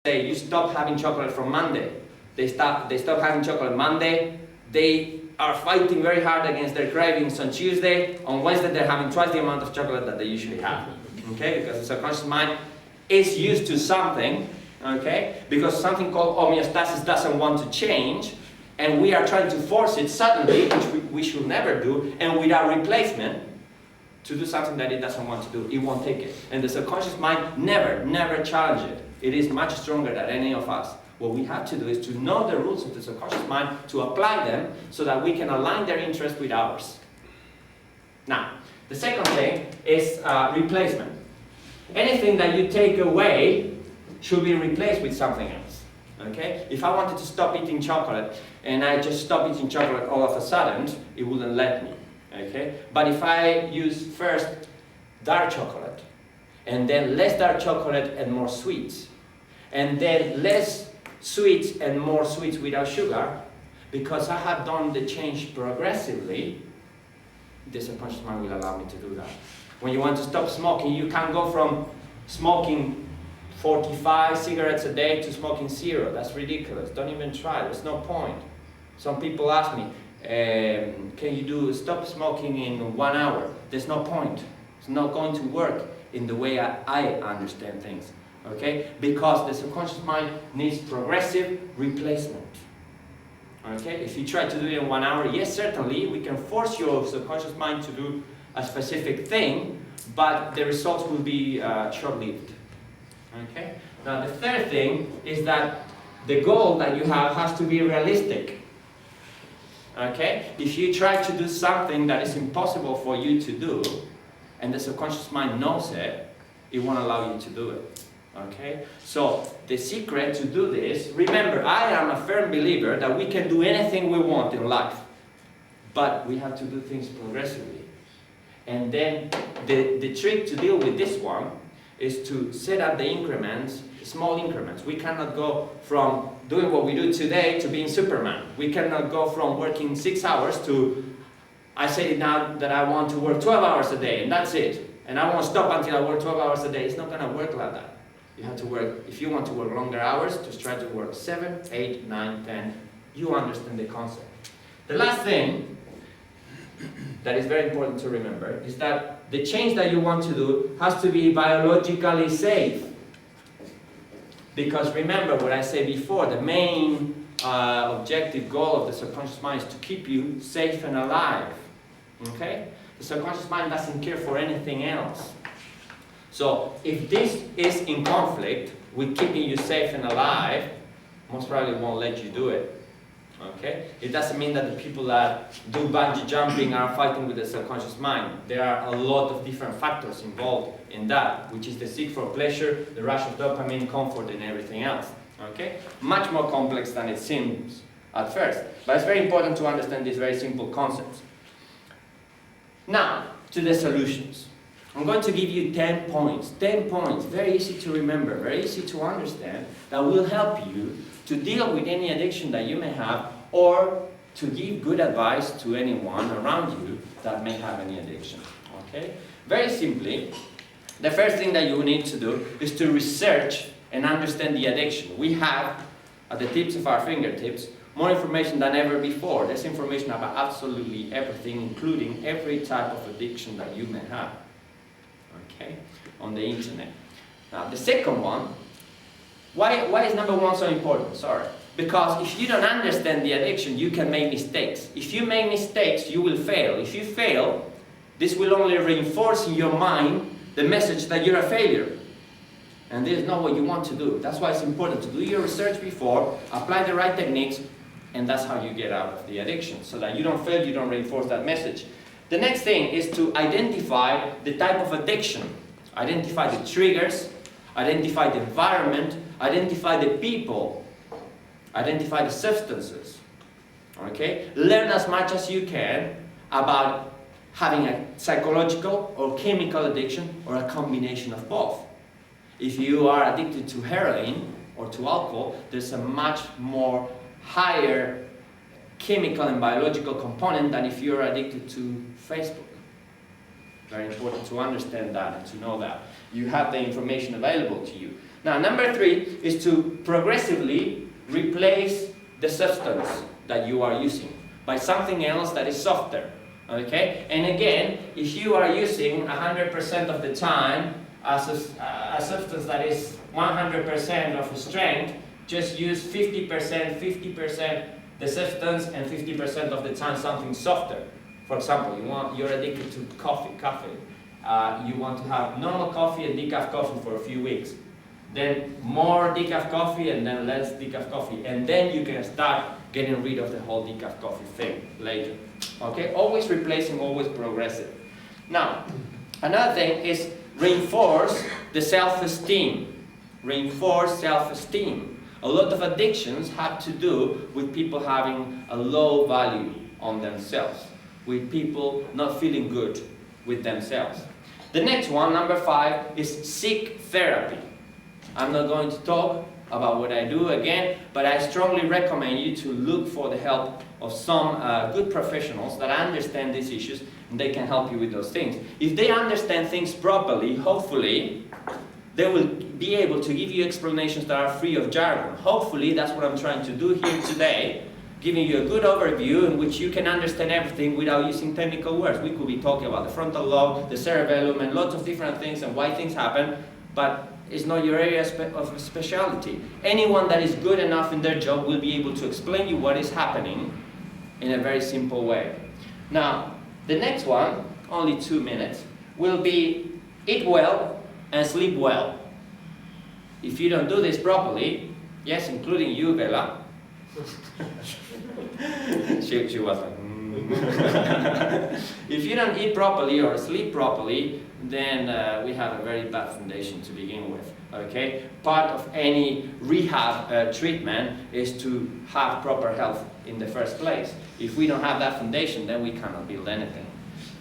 say you stop having chocolate from Monday. They stop having chocolate Monday. They are fighting very hard against their cravings on Tuesday. On Wednesday, they're having twice the amount of chocolate that they usually have. Okay, because the subconscious mind is used to something. Okay, because something called homeostasis doesn't want to change, and we are trying to force it suddenly, which we should never do, and without replacement, to do something that it doesn't want to do. It won't take it. And the subconscious mind never challenges it. It is much stronger than any of us. What we have to do is to know the rules of the subconscious mind, to apply them so that we can align their interests with ours. Now, the second thing is replacement. Anything that you take away should be replaced with something else. Okay? If I wanted to stop eating chocolate and I just stop eating chocolate all of a sudden, it wouldn't let me. Okay? But if I use first dark chocolate, and then less dark chocolate and more sweets, and then less sweets and more sweets without sugar, because I have done the change progressively, the subconscious mind will allow me to do that. When you want to stop smoking, you can't go from smoking 45 cigarettes a day to smoking 0. That's ridiculous. Don't even try. There's no point. Some people ask me, can you stop smoking in 1 hour? There's no point. It's not going to work in the way I understand things. Okay? Because the subconscious mind needs progressive replacement. Okay? If you try to do it in 1 hour, yes, certainly, we can force your subconscious mind to do a specific thing, but the results will be short-lived. Okay? Now, the third thing is that the goal that you have has to be realistic. Okay? If you try to do something that is impossible for you to do, and the subconscious mind knows it, it won't allow you to do it. Okay? So, the secret to do this, remember, I am a firm believer that we can do anything we want in life, but we have to do things progressively. And then, the trick to deal with this one is to set up the increments, small increments. We cannot go from doing what we do today to being Superman. We cannot go from working 6 hours to, I say now that I want to work 12 hours a day, and that's it. And I won't stop until I work 12 hours a day. It's not going to work like that. You have to work, if you want to work longer hours, just try to work 7, 8, 9, 10. You understand the concept. The last thing that is very important to remember is that the change that you want to do has to be biologically safe. Because remember what I said before, the main objective goal of the subconscious mind is to keep you safe and alive. Okay? The subconscious mind doesn't care for anything else. So if this is in conflict with keeping you safe and alive, most probably won't let you do it. Okay? It doesn't mean that the people that do bungee jumping are fighting with the subconscious mind. There are a lot of different factors involved in that, which is the seek for pleasure, the rush of dopamine, comfort, and everything else. Okay? Much more complex than it seems at first. But it's very important to understand these very simple concepts. Now, to the solutions. I'm going to give you 10 points. 10 points, very easy to remember, very easy to understand, that will help you to deal with any addiction that you may have, or to give good advice to anyone around you that may have any addiction. Okay? Very simply, the first thing that you need to do is to research and understand the addiction. We have, at the tips of our fingertips, more information than ever before. There's information about absolutely everything, including every type of addiction that you may have. Okay? On the internet. Now, the second one, why is number one so important? Sorry. Because if you don't understand the addiction, you can make mistakes. If you make mistakes, you will fail. If you fail, this will only reinforce in your mind the message that you're a failure. And this is not what you want to do. That's why it's important to do your research before, apply the right techniques, and that's how you get out of the addiction. So that you don't fail, you don't reinforce that message. The next thing is to identify the type of addiction. Identify the triggers, identify the environment, identify the people, identify the substances. Okay? Learn as much as you can about having a psychological or chemical addiction or a combination of both. If you are addicted to heroin or to alcohol, there's a much more higher chemical and biological component than if you're addicted to Facebook. Very important to understand that and to know that. You have the information available to you. Now, number 3 is to progressively replace the substance that you are using by something else that is softer. Okay? And again, if you are using 100% of the time a substance that is 100% of strength, just use 50% the substance and 50% of the time something softer. For example, you're addicted to coffee. You want to have normal coffee and decaf coffee for a few weeks. Then more decaf coffee and then less decaf coffee. And then you can start getting rid of the whole decaf coffee thing later. Okay? Always replacing, always progressive. Now, another thing is reinforce the self-esteem. Reinforce self-esteem. A lot of addictions have to do with people having a low value on themselves, with people not feeling good with themselves. The next one, number 5, is seek therapy. I'm not going to talk about what I do again, but I strongly recommend you to look for the help of some good professionals that understand these issues, and they can help you with those things. If they understand things properly, hopefully, they will be able to give you explanations that are free of jargon. Hopefully, that's what I'm trying to do here today, giving you a good overview in which you can understand everything without using technical words. We could be talking about the frontal lobe, the cerebellum, and lots of different things and why things happen, but it's not your area of specialty. Anyone that is good enough in their job will be able to explain you what is happening in a very simple way. Now, the next one, only 2 minutes, will be eat well and sleep well. If you don't do this properly, yes, including you, Bella, she was like, If you don't eat properly or sleep properly, then we have a very bad foundation to begin with. Okay? Part of any rehab treatment is to have proper health in the first place. If we don't have that foundation, then we cannot build anything.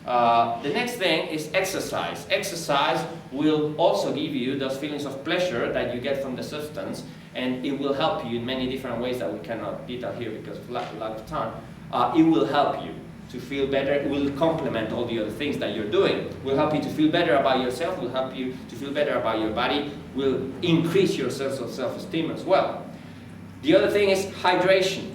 The next thing is exercise. Exercise will also give you those feelings of pleasure that you get from the substance, and it will help you in many different ways that we cannot detail here because of lack of time. It will help you to feel better. It will complement all the other things that you're doing. It will help you to feel better about yourself. It will help you to feel better about your body. It will increase your sense of self-esteem as well. The other thing is hydration.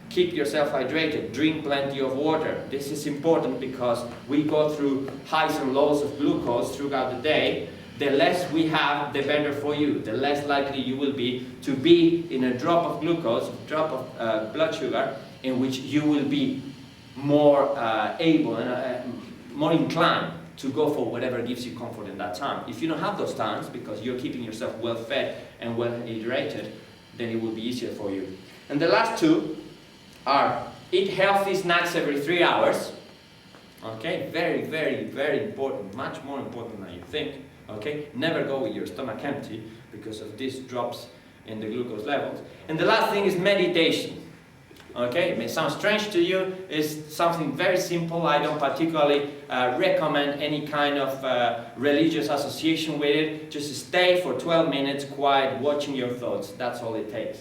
Keep yourself hydrated. Drink plenty of water. This is important because we go through highs and lows of glucose throughout the day. The less we have, the better for you. The less likely you will be to be in a drop of glucose, drop of blood sugar, in which you will be more able and more inclined to go for whatever gives you comfort in that time. If you don't have those times, because you're keeping yourself well fed and well hydrated, then it will be easier for you. And the last two are eat healthy snacks every 3 hours. Okay, very, very, very important, much more important than you think. Okay, never go with your stomach empty because of these drops in the glucose levels. And the last thing is meditation. Okay, it may sound strange to you. It's something very simple. I don't particularly recommend any kind of religious association with it. Just stay for 12 minutes quiet, watching your thoughts. That's all it takes.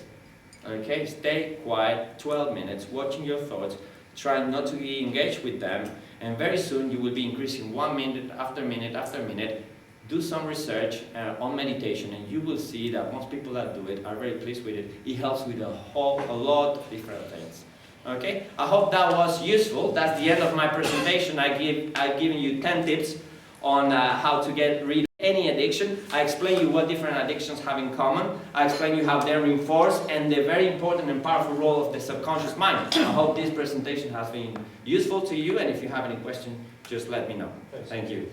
Okay, stay quiet, 12 minutes, watching your thoughts, trying not to be engaged with them, and very soon you will be increasing 1 minute after minute after minute. Do some research on meditation, and you will see that most people that do it are very pleased with it. It helps with a lot of different things. Okay, I hope that was useful. That's the end of my presentation. I've given you 10 tips on how to get rid of any addiction. I explain you what different addictions have in common. I explain you how they're reinforced and the very important and powerful role of the subconscious mind. I hope this presentation has been useful to you, and if you have any questions, just let me know. Thank you.